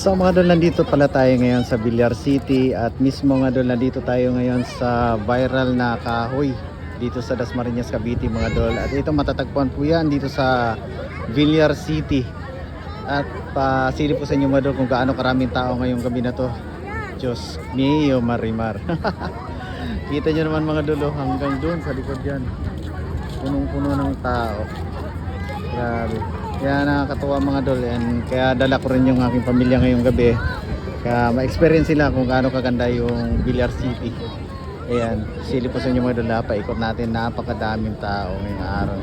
So mga dol, nandito pala tayo ngayon sa Villar City at mismo nga dol, nandito tayo ngayon sa viral na kahoy dito sa Dasmariñas, Cavite mga dol. At ito matatagpuan po yan dito sa Villar City. At pasilip po sa inyo mga dol kung gaano karaming tao ngayong gabi na to. Diyos mio marimar. Kita nyo naman mga dol, hanggang doon sa likod yan, punong-puno ng tao. Grabe. Kaya nakakatuwa mga dol, and kaya dala ko rin yung aking pamilya ngayong gabi. Kaya ma-experience sila kung gaano kaganda yung Villar City. Ayan, silip po sa inyo mga dol, paikot natin, napakadaming tao ngayong araw.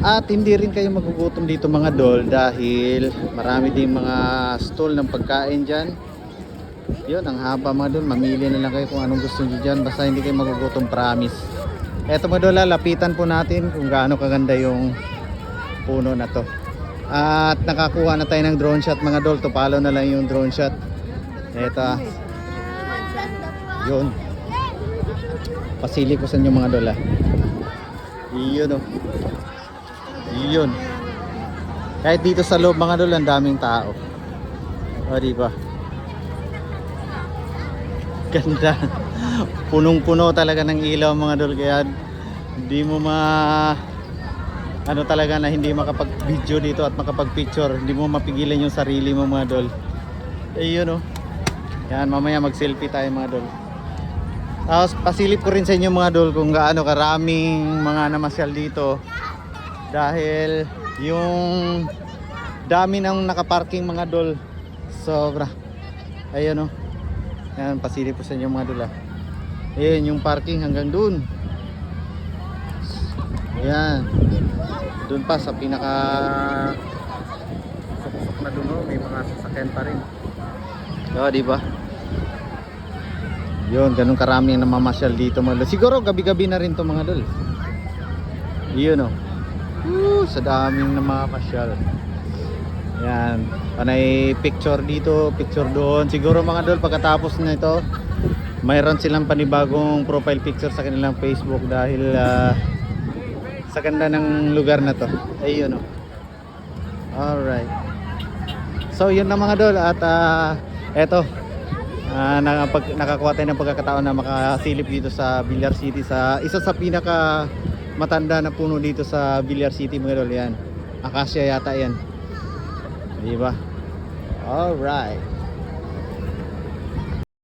At hindi rin kayo magugutom dito mga dol dahil marami din mga stall ng pagkain dyan. Yun, ang haba mga dol, mamili na lang kayo kung anong gusto nyo dyan, basta hindi kayo magugutom, promise. Eto mga dol, lapitan po natin kung gaano kaganda yung puno na to. At nakakuha na tayo ng drone shot mga dol, tupalo na lang yung drone shot. Eto, yun, pasili ko sa inyo mga dol. Yun, oh. Yun, kahit dito sa loob mga dol, ang daming tao. O diba, ganda. Punong-puno talaga ng ilaw mga dol, kaya hindi mo ano talaga na hindi makapag-video dito at makapag-picture, hindi mo mapigilan yung sarili mo mga dol. Ayun, oh. Yan, mamaya mag-selfie tayo mga dol. Tapos pasilip ko rin sa inyo mga dol kung gaano karaming mga namasyal dito dahil yung dami ng nakaparking mga dol, sobra. Ayun, oh. Yan, pasilip ko sa inyo mga dol. Ayun yung parking hanggang dun. Ayan, doon pa sa pinaka pusok na doon, oh, may mga sasakyan pa rin. O, diba? Yun, ganun karami na mamasyal dito mga dol. Siguro gabi-gabi na rin to mga dol. Yun, oh. Sa daming na mamasyal. Yan, panay picture dito, picture doon. Siguro mga dol, pagkatapos na ito, mayroon silang panibagong profile picture sa kanilang Facebook dahil sa ganda ng lugar na to. Ayun, oh. Alright. So yun na mga dol, at eto, nakakuha tayo ng pagkakataon na makasilip dito sa Villar City, sa isa sa pinaka matanda na puno dito sa Villar City mga dol. Yan, acacia yata yan, diba? Alright.